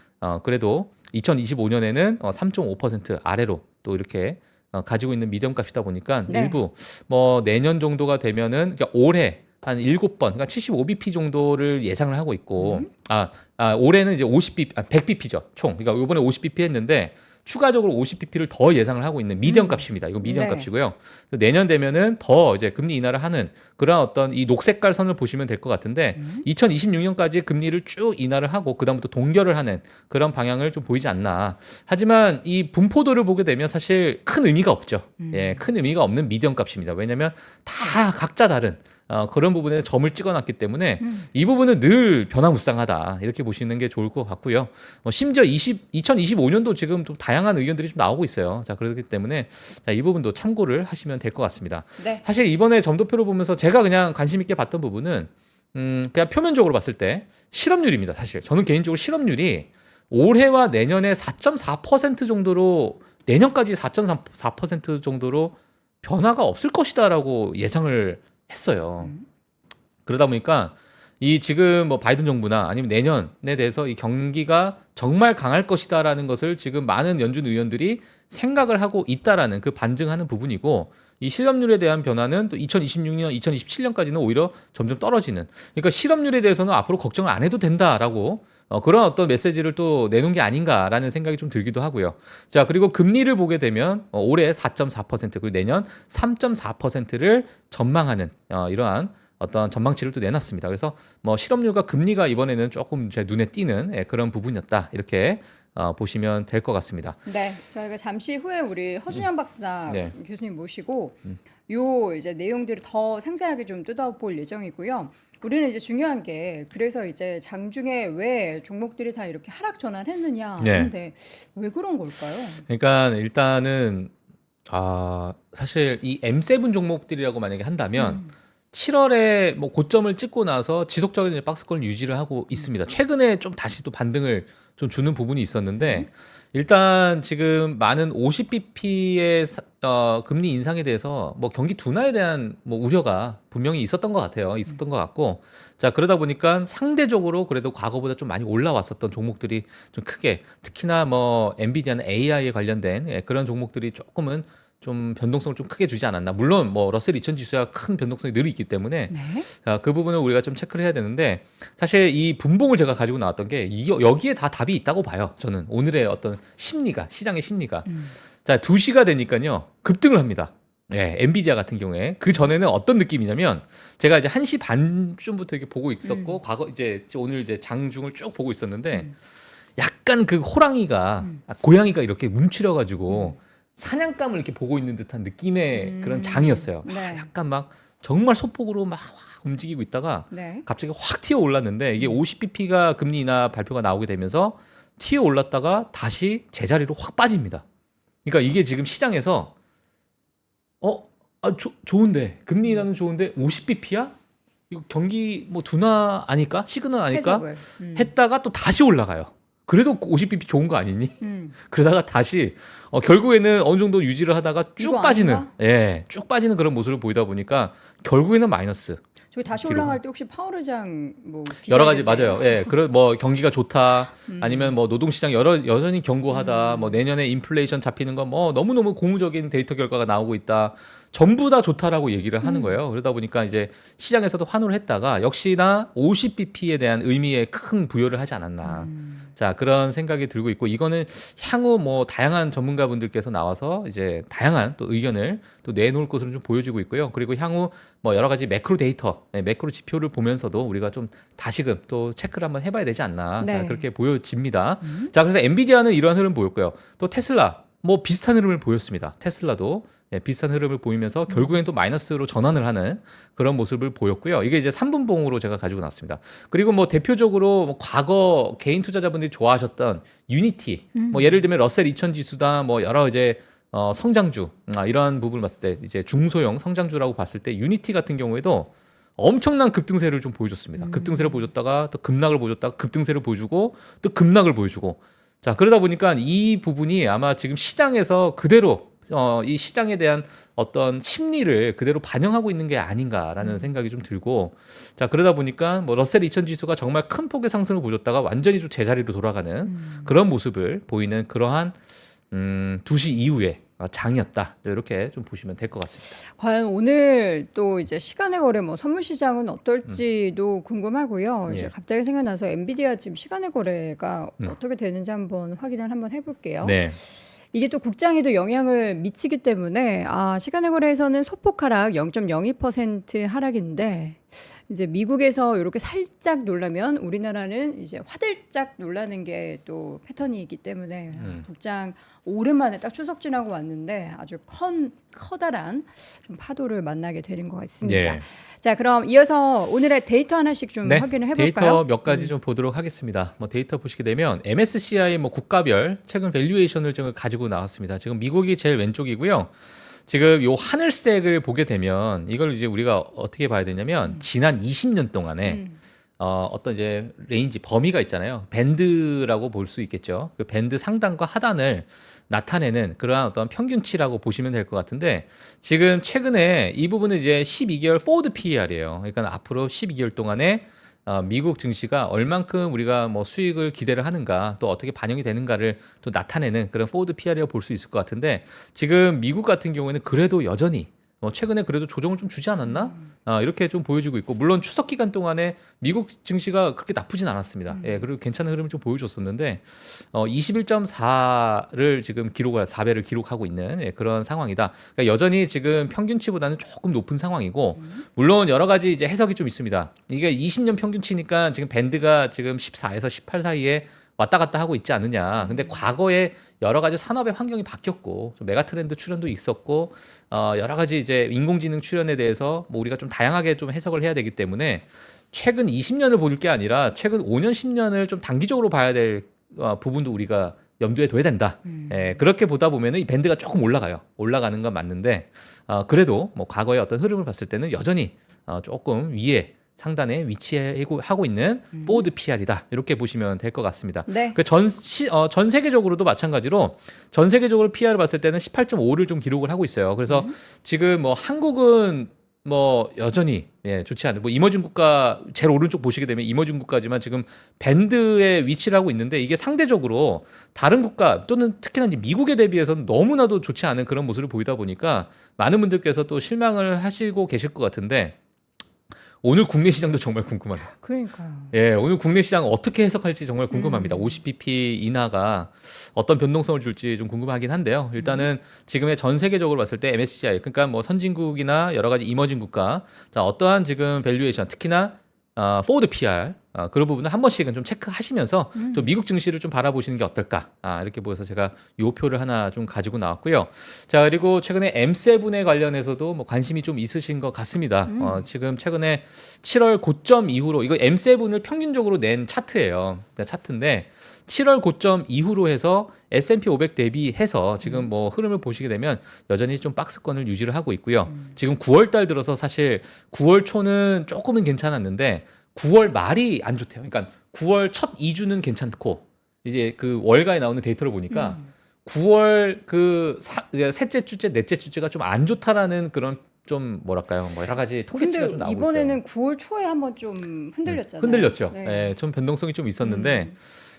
그래도 2025년에는 3.5% 아래로 또 이렇게 가지고 있는 미디언 값이다 보니까 일부 뭐 내년 정도가 되면은 그러니까 올해 한 7번, 그러니까 75bp 정도를 예상을 하고 있고, 올해는 이제 100bp죠, 총. 그러니까 이번에 50bp 했는데, 추가적으로 50bp를 더 예상을 하고 있는 미디언 값입니다. 이거 미디언 값이고요. 내년 되면은 더 이제 금리 인하를 하는 그런 어떤 이 녹색깔 선을 보시면 될 것 같은데 2026년까지 금리를 쭉 인하를 하고 그다음부터 동결을 하는 그런 방향을 좀 보이지 않나. 하지만 이 분포도를 보게 되면 사실 큰 의미가 없죠. 큰 의미가 없는 미디언 값입니다. 왜냐하면 다 각자 다른 그런 부분에 점을 찍어놨기 때문에 이 부분은 늘 변화무쌍하다 이렇게 보시는 게 좋을 것 같고요. 심지어 2025년도 지금 좀 다양한 의견들이 좀 나오고 있어요. 자, 그렇기 때문에 이 부분도 참고를 하시면 될 것 같습니다. 네. 사실 이번에 점도표를 보면서 제가 그냥 관심 있게 봤던 부분은 그냥 표면적으로 봤을 때 실업률입니다. 사실 저는 개인적으로 실업률이 올해와 내년에 4.4% 정도로 내년까지 4.4% 정도로 변화가 없을 것이다라고 예상을 했어요. 그러다 보니까 이 지금 뭐 바이든 정부나 아니면 내년에 대해서 이 경기가 정말 강할 것이다라는 것을 지금 많은 연준 의원들이 생각을 하고 있다라는 그 반증하는 부분이고 이 실업률에 대한 변화는 또 2026년, 2027년까지는 오히려 점점 떨어지는. 그러니까 실업률에 대해서는 앞으로 걱정을 안 해도 된다라고 그런 어떤 메시지를 또 내놓은 게 아닌가라는 생각이 좀 들기도 하고요. 자, 그리고 금리를 보게 되면 올해 4.4% 그리고 내년 3.4%를 전망하는 이러한 어떤 전망치를 또 내놨습니다. 그래서 뭐 실업률과 금리가 이번에는 조금 제 눈에 띄는 그런 부분이었다. 이렇게 보시면 될 것 같습니다. 네, 저희가 잠시 후에 우리 허준영 박사 네. 교수님 모시고 요 이제 내용들을 더 상세하게 좀 뜯어볼 예정이고요. 우리는 이제 중요한 게 그래서 이제 장중에 왜 종목들이 다 이렇게 하락 전환했느냐 하는데 왜 그런 걸까요? 그러니까 일단은 사실 이 M7 종목들이라고 만약에 한다면 7월에 뭐 고점을 찍고 나서 지속적인 이제 박스권 유지를 하고 있습니다. 최근에 좀 다시 또 반등을 좀 주는 부분이 있었는데 일단 지금 많은 50bp의 금리 인상에 대해서 뭐 경기 둔화에 대한 뭐 우려가 분명히 있었던 것 같아요. 있었던 것 같고, 자 그러다 보니까 상대적으로 그래도 과거보다 좀 많이 올라왔었던 종목들이 좀 크게, 특히나 뭐 엔비디아는 AI에 관련된 그런 종목들이 조금은 좀 변동성을 좀 크게 주지 않았나. 물론 뭐 러셀 2000 지수야 큰 변동성이 늘 있기 때문에 네. 그 부분을 우리가 좀 체크를 해야 되는데, 사실 이 분봉을 제가 가지고 나왔던 게 여기에 다 답이 있다고 봐요. 저는 오늘의 어떤 심리가, 시장의 심리가. 자 2시가 되니까요 급등을 합니다. 네, 엔비디아 같은 경우에. 그 전에는 어떤 느낌이냐면, 제가 이제 1시 반쯤부터 이렇게 보고 있었고, 과거 이제 오늘 이제 장중을 쭉 보고 있었는데, 약간 그 호랑이가, 고양이가 이렇게 움츠려 가지고 사냥감을 이렇게 보고 있는 듯한 느낌의 그런 장이었어요. 네. 약간 막 정말 소폭으로 막 움직이고 있다가 네. 갑자기 확 튀어 올랐는데, 이게 50bp가 금리 인하 발표가 나오게 되면서 튀어 올랐다가 다시 제자리로 확 빠집니다. 그러니까 이게 지금 시장에서 좋은데, 금리 인하는 좋은데 50bp야? 이거 경기 뭐 둔화 아닐까? 시그널 아닐까? 해석을. 했다가 또 다시 올라가요. 그래도 50bp 좋은 거 아니니? 그러다가 다시 결국에는 어느 정도 유지를 하다가 쭉 이거 빠지는, 아닌가? 쭉 빠지는 그런 모습을 보이다 보니까 결국에는 마이너스. 저기 다시 기록. 올라갈 때 혹시 파월 의장 뭐 여러 가지 기자회견 맞아요. 예, 그런 뭐 경기가 좋다, 아니면 뭐 노동시장 여전히 견고하다, 뭐 내년에 인플레이션 잡히는 거 뭐 너무너무 고무적인 데이터 결과가 나오고 있다, 전부 다 좋다라고 얘기를 하는 거예요. 그러다 보니까 이제 시장에서도 환호를 했다가 역시나 50bp에 대한 의미에 큰 부여를 하지 않았나. 자, 그런 생각이 들고 있고, 이거는 향후 뭐 다양한 전문가분들께서 나와서 이제 다양한 또 의견을 또 내놓을 것으로 좀 보여지고 있고요. 그리고 향후 뭐 여러 가지 매크로 데이터, 매크로 지표를 보면서도 우리가 좀 다시금 또 체크를 한번 해봐야 되지 않나. 네. 자, 그렇게 보여집니다. 자, 그래서 엔비디아는 이러한 흐름 보였고요. 또 테슬라 뭐 비슷한 흐름을 보였습니다. 테슬라도 비슷한 흐름을 보이면서 결국엔 또 마이너스로 전환을 하는 그런 모습을 보였고요. 이게 이제 3분봉으로 제가 가지고 나왔습니다. 그리고 뭐 대표적으로 뭐 과거 개인 투자자분들이 좋아하셨던 유니티, 뭐 예를 들면 러셀 2000 지수다, 뭐 여러 이제 성장주, 이런 부분을 봤을 때 이제 중소형 성장주라고 봤을 때 유니티 같은 경우에도 엄청난 급등세를 좀 보여줬습니다. 급등세를 보여줬다가 또 급락을 보여줬다가 급등세를 보여주고 또 급락을 보여주고. 자, 그러다 보니까 이 부분이 아마 지금 시장에서 그대로 이 시장에 대한 어떤 심리를 그대로 반영하고 있는 게 아닌가라는 생각이 좀 들고, 자 그러다 보니까 뭐 러셀 2000 지수가 정말 큰 폭의 상승을 보여줬다가 완전히 좀 제자리로 돌아가는 그런 모습을 보이는 그러한 2시 이후에 장이었다, 이렇게 좀 보시면 될 것 같습니다. 과연 오늘 또 이제 시간의 거래 뭐 선물 시장은 어떨지도 궁금하고요. 이제 예. 갑자기 생각나서 엔비디아 지금 시간의 거래가 어떻게 되는지 한번 확인을 한번 해볼게요. 네. 이게 또 국장에도 영향을 미치기 때문에 시간의 거래에서는 소폭 하락 0.02% 하락인데, 이제 미국에서 이렇게 살짝 놀라면 우리나라는 이제 화들짝 놀라는 게 또 패턴이기 때문에 국장 오랜만에 딱 추석 지나고 왔는데 아주 커다란 좀 파도를 만나게 되는 것 같습니다. 예. 자, 그럼 이어서 오늘의 데이터 하나씩 좀 네, 확인을 해볼까요? 데이터 몇 가지 좀 보도록 하겠습니다. 뭐 데이터 보시게 되면 MSCI 뭐 국가별 최근 밸류에이션을 좀 가지고 나왔습니다. 지금 미국이 제일 왼쪽이고요. 지금 요 하늘색을 보게 되면 이걸 이제 우리가 어떻게 봐야 되냐면 지난 20년 동안에 어떤 이제 레인지 범위가 있잖아요. 밴드라고 볼 수 있겠죠. 그 밴드 상단과 하단을 나타내는 그러한 어떤 평균치라고 보시면 될 것 같은데, 지금 최근에 이 부분은 이제 12개월 포워드 PER이에요. 그러니까 앞으로 12개월 동안에 미국 증시가 얼만큼 우리가 뭐 수익을 기대를 하는가, 또 어떻게 반영이 되는가를 또 나타내는 그런 포워드 PER이라고 볼 수 있을 것 같은데, 지금 미국 같은 경우에는 그래도 여전히 최근에 그래도 조정을 좀 주지 않았나? 이렇게 좀 보여지고 있고, 물론 추석 기간 동안에 미국 증시가 그렇게 나쁘진 않았습니다. 예, 그리고 괜찮은 흐름을 좀 보여줬었는데 21.4를 지금 4배를 기록하고 있는 그런 상황이다. 그러니까 여전히 지금 평균치보다는 조금 높은 상황이고, 물론 여러 가지 이제 해석이 좀 있습니다. 이게 20년 평균치니까 지금 밴드가 지금 14에서 18 사이에 왔다 갔다 하고 있지 않느냐. 근데 과거에 여러 가지 산업의 환경이 바뀌었고, 좀 메가 트렌드 출현도 있었고, 여러 가지 이제 인공지능 출현에 대해서 뭐 우리가 좀 다양하게 좀 해석을 해야 되기 때문에 최근 20년을 볼 게 아니라 최근 5년, 10년을 좀 단기적으로 봐야 될 부분도 우리가 염두에 둬야 된다. 예, 그렇게 보다 보면은 이 밴드가 조금 올라가요. 올라가는 건 맞는데, 그래도 뭐 과거의 어떤 흐름을 봤을 때는 여전히 조금 위에 상단에 위치하고 있는 포워드 PR이다. 이렇게 보시면 될 것 같습니다. 네. 전 세계적으로도 마찬가지로 전 세계적으로 PR을 봤을 때는 18.5를 좀 기록을 하고 있어요. 그래서 지금 뭐 한국은 뭐 여전히 좋지 않은 뭐 이머징 국가 제일 오른쪽 보시게 되면 이머징 국가지만 지금 밴드에 위치를 하고 있는데 이게 상대적으로 다른 국가 또는 특히나 이제 미국에 대비해서는 너무나도 좋지 않은 그런 모습을 보이다 보니까 많은 분들께서 또 실망을 하시고 계실 것 같은데 오늘 국내 시장도 정말 궁금하네요. 그러니까요. 예, 오늘 국내 시장 어떻게 해석할지 정말 궁금합니다. 50bp 인하가 어떤 변동성을 줄지 좀 궁금하긴 한데요. 일단은 지금의 전 세계적으로 봤을 때 MSCI, 그러니까 뭐 선진국이나 여러 가지 이머징 국가, 자, 어떠한 지금 밸류에이션, 특히나 포워드 PR 그런 부분을 한 번씩은 좀 체크하시면서 또 미국 증시를 좀 바라보시는 게 어떨까 이렇게 보여서 제가 요 표를 하나 좀 가지고 나왔고요. 자, 그리고 최근에 M7에 관련해서도 뭐 관심이 좀 있으신 것 같습니다. 지금 최근에 7월 고점 이후로 이거 M7을 평균적으로 낸 차트예요. 차트인데 7월 고점 이후로 해서 S&P 500 대비해서 지금 뭐 흐름을 보시게 되면 여전히 좀 박스권을 유지를 하고 있고요. 지금 9월 달 들어서 사실 9월 초는 조금은 괜찮았는데 9월 말이 안 좋대요. 그러니까 9월 첫 2주는 괜찮고 이제 그 월가에 나오는 데이터를 보니까 9월 그 셋째 주째, 넷째 주째가 좀 안 좋다라는 그런 좀 뭐랄까요, 뭐 여러 가지 통계치가 좀 나오고 있어요. 이번에는 9월 초에 한번 좀 흔들렸잖아요. 흔들렸죠. 네. 예, 좀 변동성이 좀 있었는데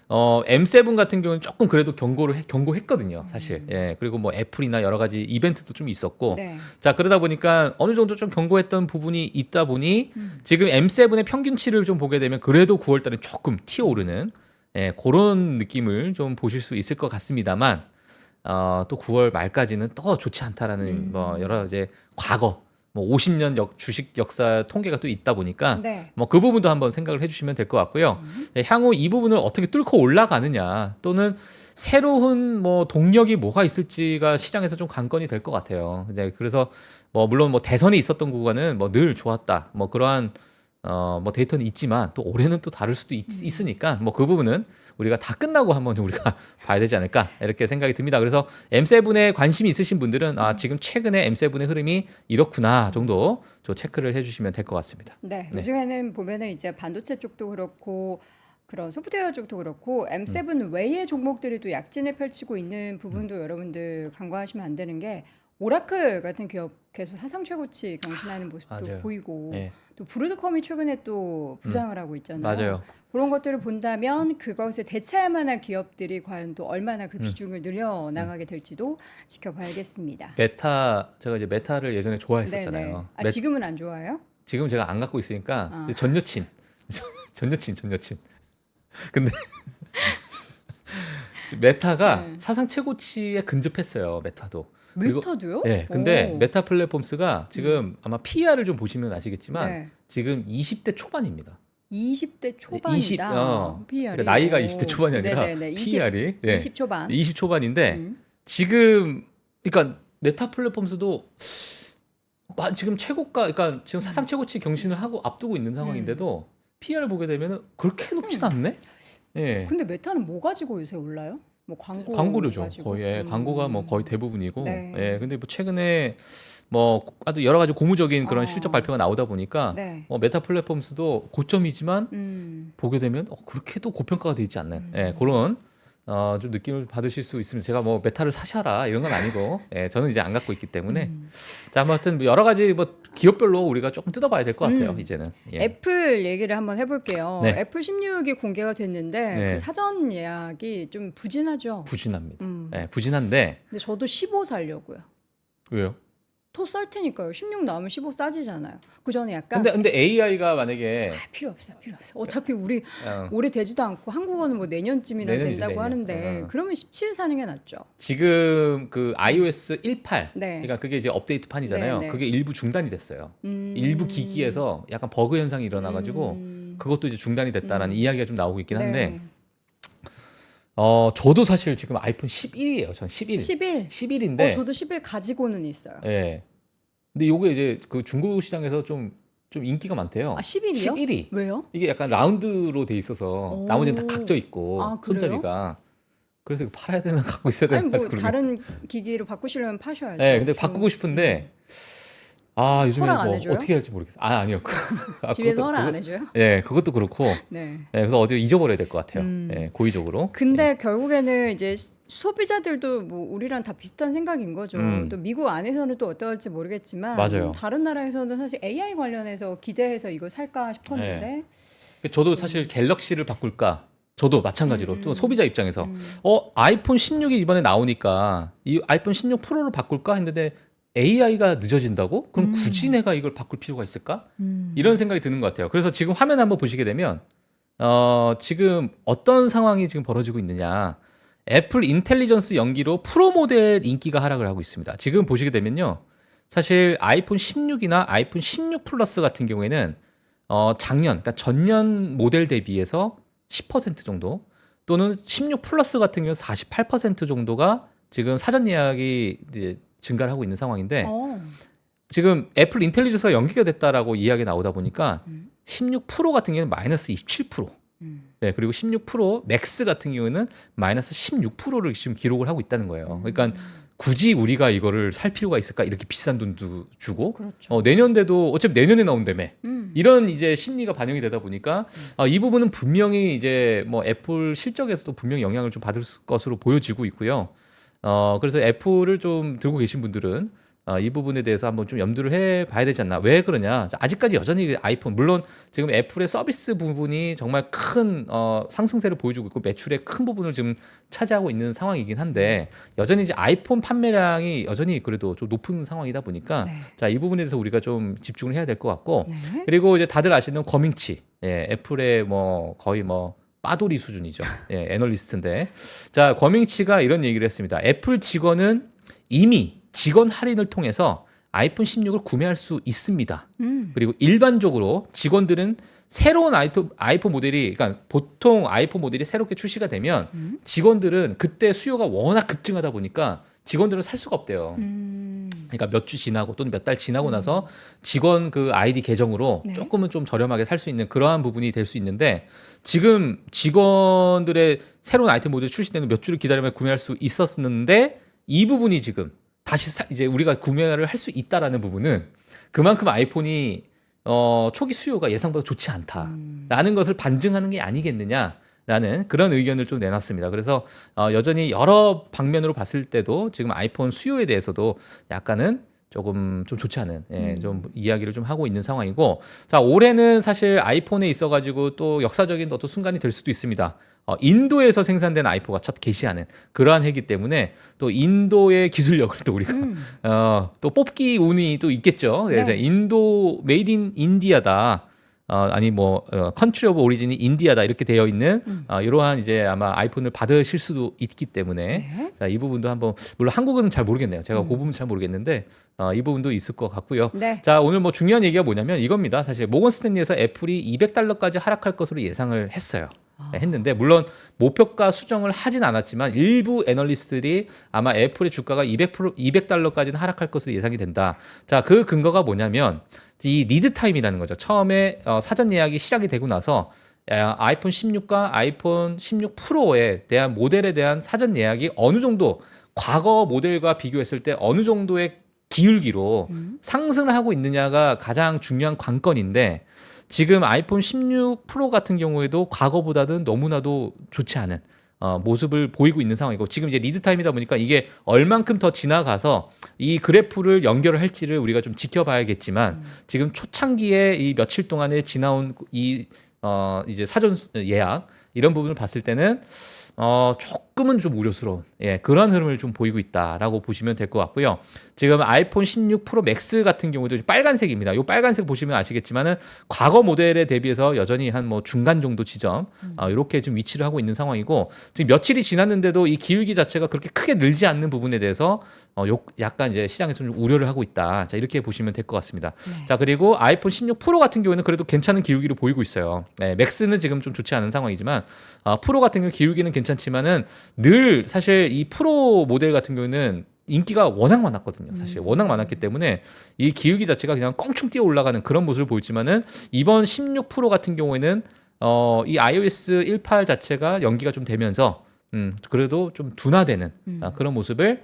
M7 같은 경우는 조금 그래도 경고했거든요, 사실. 예, 그리고 뭐 애플이나 여러 가지 이벤트도 좀 있었고. 네. 자, 그러다 보니까 어느 정도 좀 경고했던 부분이 있다 보니 지금 M7의 평균치를 좀 보게 되면 그래도 9월 달에 조금 튀어오르는 그런 느낌을 좀 보실 수 있을 것 같습니다만 또 9월 말까지는 또 좋지 않다라는 뭐 여러 이제 과거 뭐 50년 주식 역사 통계가 또 있다 보니까 네. 뭐 그 부분도 한번 생각을 해주시면 될 것 같고요. 향후 이 부분을 어떻게 뚫고 올라가느냐 또는 새로운 뭐 동력이 뭐가 있을지가 시장에서 좀 관건이 될 것 같아요. 네, 그래서 뭐 물론 뭐 대선이 있었던 구간은 뭐 늘 좋았다 뭐 그러한 뭐 데이터는 있지만 또 올해는 또 다를 수도 있으니까 뭐 그 부분은 우리가 다 끝나고 한번 우리가 봐야 되지 않을까 이렇게 생각이 듭니다. 그래서 M7에 관심이 있으신 분들은 지금 최근에 M7의 흐름이 이렇구나 정도 좀 체크를 해주시면 될 것 같습니다. 네. 네. 요즘에는 보면은 이제 반도체 쪽도 그렇고 그런 소프트웨어 쪽도 그렇고 M7 외의 종목들이 또 약진을 펼치고 있는 부분도 여러분들 간과하시면 안 되는 게 오라클 같은 기업 계속 사상 최고치 경신하는 모습도 맞아요. 보이고 네. 또 브루드컴이 최근에 또 부상을 하고 있잖아요. 맞아요. 그런 것들을 본다면 그것에 대체할 만한 기업들이 과연 또 얼마나 그 비중을 늘려 나가게 될지도 지켜봐야겠습니다. 메타 제가 이제 메타를 예전에 좋아했었잖아요. 네네. 지금은 안 좋아요? 지금 제가 안 갖고 있으니까 전 여친. 근데 메타가 사상 최고치에 근접했어요. 메타도. 메타도요? 네. 근데 오. 메타 플랫폼스가 지금 아마 PER을 좀 보시면 아시겠지만 네. 지금 20대 초반입니다. 20대 초반이다. 20, PER이. 그러니까 나이가 20대 초반이 아니라 네네네. PER이 20 초반. 20 초반인데 지금 그러니까 메타 플랫폼스도 지금 최고가 그러니까 지금 사상 최고치 경신을 하고 앞두고 있는 상황인데도 PER을 보게 되면은 그렇게 높진 않네. 예. 근데 메타는 뭐 가지고 요새 올라요? 뭐 광고료죠. 가지고? 거의 광고가 뭐 거의 대부분이고. 네. 예. 근데 뭐 최근에 뭐 아주 여러 가지 고무적인 그런 실적 발표가 나오다 보니까 네. 메타 플랫폼스도 고점이지만 보게 되면 그렇게도 고평가가 되어 있지 않는 그런 좀 느낌을 받으실 수 있습니다. 제가 뭐 메타를 사셔라 이런 건 아니고 저는 이제 안 갖고 있기 때문에 자, 아무튼 여러 가지 뭐 기업별로 우리가 조금 뜯어봐야 될 것 같아요. 이제는. 예. 애플 얘기를 한번 해볼게요. 네. 애플 16이 공개가 됐는데 네. 그 사전 예약이 좀 부진하죠. 부진합니다. 부진한데 근데 저도 15 살려고요. 왜요? 더 쌀 테니까요. 16 나오면 15 싸지잖아요. 그 전에 약간 근데 AI가 만약에 필요 없어요. 어차피 우리 어, 오래 되지도 않고 한국어는 뭐 내년쯤이나 내년이지, 된다고 내년. 하는데 그러면 17 사는 게 낫죠. 지금 그 iOS 18 네. 그러니까 그게 이제 업데이트 판이잖아요. 네, 네. 그게 일부 중단이 됐어요. 일부 기기에서 약간 버그 현상이 일어나가지고 그것도 이제 중단이 됐다라는 이야기가 좀 나오고 있긴 한데 네. 저도 사실 지금 아이폰 11이에요. 전 11. 11. 11인데 저도 11 가지고는 있어요. 예. 근데 요게 이제 그 중국 시장에서 좀 인기가 많대요. 11이요? 11이. 왜요? 이게 약간 라운드로 돼 있어서 오. 나머지는 다 각져 있고 그래요? 손잡이가. 그래서 이거 팔아야 되나 갖고 있어야 되나 아니 뭐 그러면. 다른 기기로 바꾸시려면 파셔야죠. 네, 근데 바꾸고 싶은데 요즘에 허락 안 뭐 해줘요? 어떻게 할지 모르겠어요. 아니요. 집에서 허락 안 해줘요? 예, 그것도 그렇고. 네. 그래서 어디 잊어버려야 될 것 같아요. 예, 고의적으로. 근데 결국에는 이제 소비자들도 뭐 우리랑 다 비슷한 생각인 거죠. 또 미국 안에서는 또 어떨지 모르겠지만 맞아요. 다른 나라에서는 사실 AI 관련해서 기대해서 이거 살까 싶었는데 저도 사실 갤럭시를 바꿀까? 저도 마찬가지로 또 소비자 입장에서 아이폰 16이 이번에 나오니까 이 아이폰 16 프로를 바꿀까 했는데 AI가 늦어진다고? 그럼 굳이 내가 이걸 바꿀 필요가 있을까? 이런 생각이 드는 것 같아요. 그래서 지금 화면 한번 보시게 되면 지금 어떤 상황이 지금 벌어지고 있느냐? 애플 인텔리전스 연기로 프로 모델 인기가 하락을 하고 있습니다. 지금 보시게 되면요. 사실 아이폰 16이나 아이폰 16 플러스 같은 경우에는 작년, 그러니까 전년 모델 대비해서 10% 정도 또는 16 플러스 같은 경우 48% 정도가 지금 사전 예약이 이제 증가를 하고 있는 상황인데 지금 애플 인텔리전스가 연기가 됐다라고 이야기 나오다 보니까 16 프로 같은 경우는 마이너스 27%. 네, 그리고 16 프로 맥스 같은 경우에는 마이너스 16%를 지금 기록을 하고 있다는 거예요. 그러니까 굳이 우리가 이거를 살 필요가 있을까? 이렇게 비싼 돈도 주고 그렇죠. 내년에도 어차피 내년에 나온다며 이런 이제 심리가 반영이 되다 보니까 이 부분은 분명히 이제 뭐 애플 실적에서도 분명히 영향을 좀 받을 것으로 보여지고 있고요. 그래서 애플을 좀 들고 계신 분들은 이 부분에 대해서 한번 좀 염두를 해봐야 되지 않나. 왜 그러냐? 아직까지 여전히 아이폰 물론 지금 애플의 서비스 부분이 정말 큰 상승세를 보여주고 있고 매출의 큰 부분을 지금 차지하고 있는 상황이긴 한데 여전히 이제 아이폰 판매량이 여전히 그래도 좀 높은 상황이다 보니까 네. 자, 이 부분에 대해서 우리가 좀 집중을 해야 될 것 같고 네. 그리고 이제 다들 아시는 거밍치, 애플의 뭐 거의 뭐 빠돌이 수준이죠. 애널리스트인데 자, 거밍치가 이런 얘기를 했습니다. 애플 직원은 이미 직원 할인을 통해서 아이폰 16을 구매할 수 있습니다. 그리고 일반적으로 직원들은 새로운 아이폰 모델이, 그러니까 보통 아이폰 모델이 새롭게 출시가 되면 직원들은 그때 수요가 워낙 급증하다 보니까 직원들은 살 수가 없대요. 그러니까 몇 주 지나고 또는 몇 달 지나고 나서 직원 그 아이디 계정으로 네. 조금은 좀 저렴하게 살 수 있는 그러한 부분이 될 수 있는데 지금 직원들의 새로운 아이템 모델 출시 때는 몇 주를 기다리면 구매할 수 있었는데 이 부분이 지금 다시 이제 우리가 구매를 할 수 있다라는 부분은 그만큼 아이폰이 초기 수요가 예상보다 좋지 않다라는 것을 반증하는 게 아니겠느냐라는 그런 의견을 좀 내놨습니다. 그래서 여전히 여러 방면으로 봤을 때도 지금 아이폰 수요에 대해서도 약간은 조금 좀 좋지 않은 좀 이야기를 좀 하고 있는 상황이고 자 올해는 사실 아이폰에 있어가지고 또 역사적인 어떤 순간이 될 수도 있습니다. 인도에서 생산된 아이폰가 첫 게시하는 그러한 해기 때문에 또 인도의 기술력을 또 우리가 또 뽑기 운이 또 있겠죠. 그래서 네. 인도 메이드 인 인디아다. 아니 뭐 컨트리 오브 오리진이 인디아다 이렇게 되어 있는 이러한 이제 아마 아이폰을 받으실 수도 있기 때문에 네. 자, 이 부분도 한번 물론 한국은 잘 모르겠네요. 제가 그 부분 잘 모르겠는데 이 부분도 있을 것 같고요. 네. 자 오늘 뭐 중요한 얘기가 뭐냐면 이겁니다. 사실 모건 스탠리에서 애플이 $200까지 하락할 것으로 예상을 했어요. 했는데 물론 목표가 수정을 하진 않았지만 일부 애널리스트들이 아마 애플의 주가가 $200까지는 하락할 것으로 예상이 된다. 자, 그 근거가 뭐냐면 이 리드 타임이라는 거죠. 처음에 사전 예약이 시작이 되고 나서 아이폰 16과 아이폰 16 프로에 대한 모델에 대한 사전 예약이 어느 정도 과거 모델과 비교했을 때 어느 정도의 기울기로 상승을 하고 있느냐가 가장 중요한 관건인데 지금 아이폰 16 프로 같은 경우에도 과거보다는 너무나도 좋지 않은 모습을 보이고 있는 상황이고 지금 이제 리드 타임이다 보니까 이게 얼만큼 더 지나가서 이 그래프를 연결을 할지를 우리가 좀 지켜봐야겠지만 지금 초창기에 이 며칠 동안에 지나온 이 이제 사전 예약 이런 부분을 봤을 때는 조금은 좀 우려스러운 그런 흐름을 좀 보이고 있다라고 보시면 될 것 같고요. 지금 아이폰 16 프로 맥스 같은 경우도 빨간색입니다. 이 빨간색 보시면 아시겠지만은 과거 모델에 대비해서 여전히 한 뭐 중간 정도 지점 이렇게 지금 위치를 하고 있는 상황이고 지금 며칠이 지났는데도 이 기울기 자체가 그렇게 크게 늘지 않는 부분에 대해서 약간 이제 시장에서 좀 우려를 하고 있다. 자 이렇게 보시면 될 것 같습니다. 네. 자 그리고 아이폰 16 프로 같은 경우에는 그래도 괜찮은 기울기를 보이고 있어요. 맥스는 지금 좀 좋지 않은 상황이지만 프로 같은 경우 기울기는 괜찮지만은 늘 사실 이 프로 모델 같은 경우는 인기가 워낙 많았거든요. 사실 워낙 많았기 때문에 이 기울기 자체가 그냥 껑충 뛰어 올라가는 그런 모습을 보이지만은 이번 16 프로 같은 경우에는 이 iOS 18 자체가 연기가 좀 되면서 그래도 좀 둔화되는 그런 모습을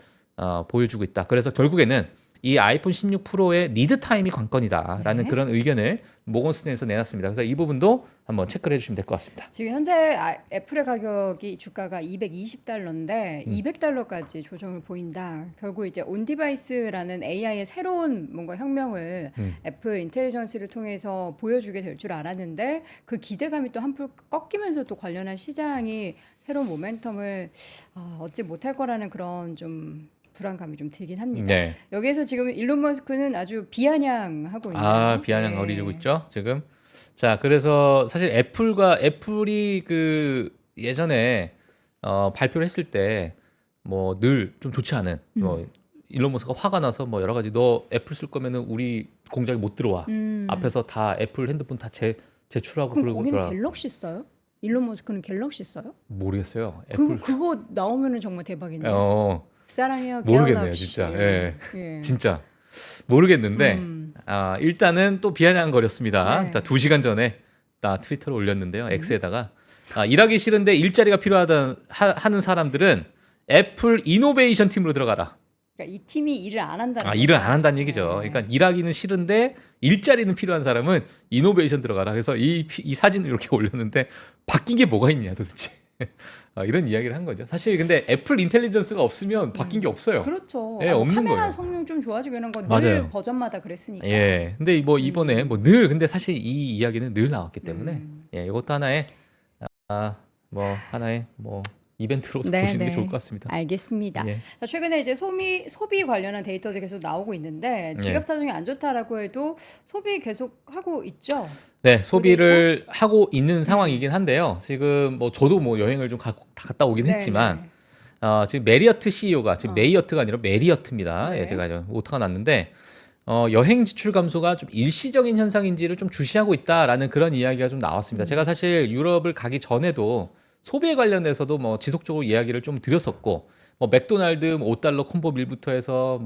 보여주고 있다. 그래서 결국에는 이 아이폰 16 프로의 리드 타임이 관건이다라는 네. 그런 의견을 모건스탠에서 내놨습니다. 그래서 이 부분도 한번 체크를 해주시면 될 것 같습니다. 지금 현재 애플의 가격이 주가가 $220인데 200달러까지 조정을 보인다. 결국 이제 온디바이스라는 AI의 새로운 뭔가 혁명을 애플 인텔리전스를 통해서 보여주게 될 줄 알았는데 그 기대감이 또 한풀 꺾이면서 또 관련한 시장이 새로운 모멘텀을 얻지 못할 거라는 그런 좀 불안감이 좀 들긴 합니다. 네. 여기에서 지금 일론 머스크는 아주 비아냥하고 있는. 비아냥 거리주고 있죠, 지금. 자, 그래서 사실 애플이 그 예전에 발표를 했을 때 뭐 늘 좀 좋지 않은 뭐 일론 머스크가 화가 나서 뭐 여러 가지 너 애플 쓸 거면은 우리 공장에 못 들어와. 앞에서 다 애플 핸드폰 다 제출하고 그럼 그러고 거기는 돌아. 갤럭시 써요? 일론 머스크는 갤럭시 써요? 모르겠어요. 애플 그거 나오면은 정말 대박이네요. 어, 사랑해요. 모르겠네요, 갤럭시. 진짜. 예. 예. 진짜 모르겠는데 일단은 또 비아냥거렸습니다. 네. 2시간 전에 트위터를 올렸는데요. X에다가 일하기 싫은데 일자리가 필요하다 하는 사람들은 애플 이노베이션 팀으로 들어가라. 그러니까 이 팀이 일을 안 한다는 일을 안 한다는 얘기죠. 네. 그러니까 일하기는 싫은데 일자리는 필요한 사람은 이노베이션 들어가라. 그래서 이 사진을 이렇게 올렸는데 바뀐 게 뭐가 있냐 도대체. 이런 이야기를 한 거죠. 사실 근데 애플 인텔리전스가 없으면 바뀐 게 없어요. 그렇죠. 예, 없는 카메라 거예요. 성능 좀 좋아지고 이런 건 맞아요. 늘 버전마다 그랬으니까. 예. 근데 뭐 이번에 뭐 늘 근데 사실 이 이야기는 늘 나왔기 때문에 이것도 하나의 하나의 이벤트로 네, 보시는 네. 게 좋을 것 같습니다. 알겠습니다. 예. 자, 최근에 이제 소비 관련한 데이터들이 계속 나오고 있는데 지갑 사정이 안 좋다라고 해도 소비 계속 하고 있죠. 네, 소비를 하고 있는 상황이긴 한데요. 지금 저도 여행을 좀 갔다 오긴 했지만 지금 메리어트 CEO가 지금 메이어트가 아니라 메리어트입니다. 네. 예, 제가 좀 오타가 났는데 여행 지출 감소가 좀 일시적인 현상인지를 좀 주시하고 있다라는 그런 이야기가 좀 나왔습니다. 제가 사실 유럽을 가기 전에도 소비에 관련해서도 지속적으로 이야기를 좀 드렸었고 맥도날드 $5 콤보 밀부터 해서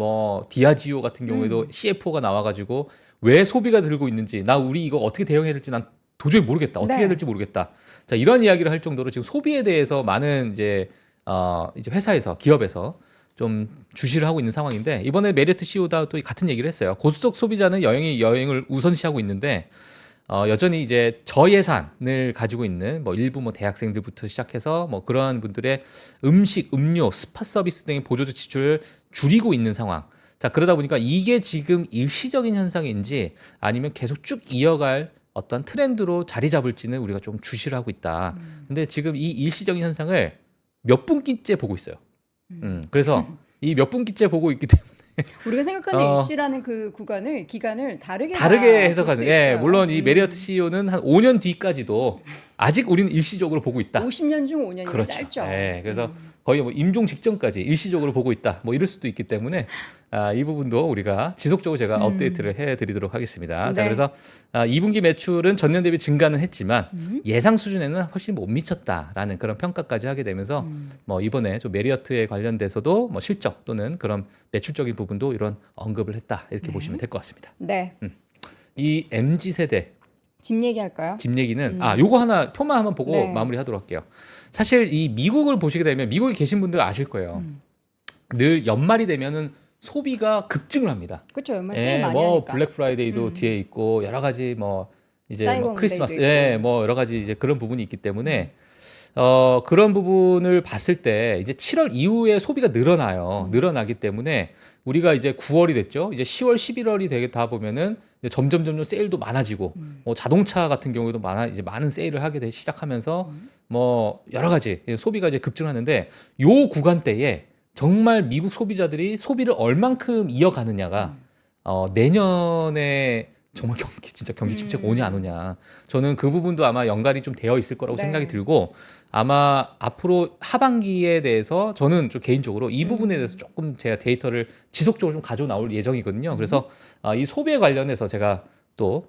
디아지오 같은 경우에도 CFO가 나와가지고 왜 소비가 들고 있는지 우리 이거 어떻게 대응해야 될지 난 도저히 모르겠다. 어떻게 해야 될지 모르겠다. 자, 이런 이야기를 할 정도로 지금 소비에 대해서 많은 이제 회사에서 기업에서 좀 주시를 하고 있는 상황인데 이번에 메리어트 CEO가 또 같은 얘기를 했어요. 고수적 소비자는 여행을 우선시하고 있는데 여전히 이제 저예산을 가지고 있는 일부 대학생들부터 시작해서 그러한 분들의 음식, 음료, 스파 서비스 등의 보조적 지출을 줄이고 있는 상황. 자, 그러다 보니까 이게 지금 일시적인 현상인지 아니면 계속 쭉 이어갈 어떤 트렌드로 자리 잡을지는 우리가 좀 주시를 하고 있다. 근데 지금 이 일시적인 현상을 몇 분기째 보고 있어요. 그래서 이 몇 분기째 보고 있기 때문에 우리가 생각하는 일시라는 그 기간을 다르게 해석하는. 예, 물론 이 메리어트 CEO는 한 5년 뒤까지도 아직 우리는 일시적으로 보고 있다. 50년 중 5년이면 그렇죠. 짧죠. 예, 그래서 거의 임종 직전까지 일시적으로 보고 있다. 이럴 수도 있기 때문에 이 부분도 우리가 지속적으로 제가 업데이트를 해드리도록 하겠습니다. 네. 자, 그래서 2분기 매출은 전년 대비 증가는 했지만 예상 수준에는 훨씬 못 미쳤다라는 그런 평가까지 하게 되면서 이번에 좀 메리어트에 관련돼서도 실적 또는 그런 매출적인 부분도 이런 언급을 했다 이렇게 보시면 될 것 같습니다. 네. 이 MZ 세대 집 얘기할까요? 집 얘기는 요거 하나 표만 한번 보고 마무리하도록 할게요. 사실 이 미국을 보시게 되면 미국에 계신 분들 아실 거예요. 늘 연말이 되면은 소비가 급증을 합니다. 그렇죠. 연말 세일 많이 하니까. 블랙 프라이데이도 뒤에 있고 여러 가지 이제 사이버데이도 크리스마스 있고. 여러 가지 이제 그런 부분이 있기 때문에 그런 부분을 봤을 때 이제 7월 이후에 소비가 늘어나요. 늘어나기 때문에 우리가 이제 9월이 됐죠. 이제 10월, 11월이 되다 보면은 이제 점점 세일도 많아지고 자동차 같은 경우에도 이제 많은 세일을 하게 시작하면서 여러 가지 소비가 이제 급증하는데 요 구간대에 정말 미국 소비자들이 소비를 얼만큼 이어가느냐가 내년에 정말 경기 침체가 오냐 안 오냐. 저는 그 부분도 아마 연관이 좀 되어 있을 거라고 생각이 들고 아마 앞으로 하반기에 대해서 저는 좀 개인적으로 이 부분에 대해서 조금 제가 데이터를 지속적으로 좀 가져 나올 예정이거든요. 그래서 이 소비에 관련해서 제가 또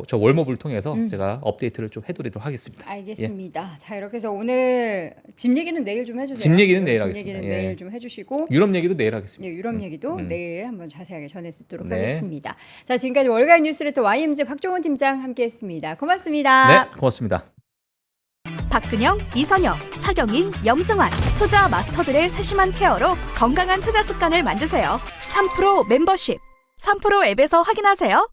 저 월모브를 통해서 제가 업데이트를 좀 해드리도록 하겠습니다. 알겠습니다. 자, 이렇게 해서 오늘 집 얘기는 내일 좀 해주세요. 집 얘기는 내일 집 하겠습니다. 얘기는 내일 좀 해주시고 유럽 얘기도 내일 하겠습니다. 유럽 얘기도 내일 한번 자세하게 전해 듣도록 네. 하겠습니다. 자, 지금까지 월간 뉴스레터 YMZ 박종훈 팀장 함께했습니다. 고맙습니다. 네, 고맙습니다. 박근영, 이선영, 사경인, 염승환 투자 마스터들의 세심한 케어로 건강한 투자 습관을 만드세요. 3프로 멤버십 3프로 앱에서 확인하세요.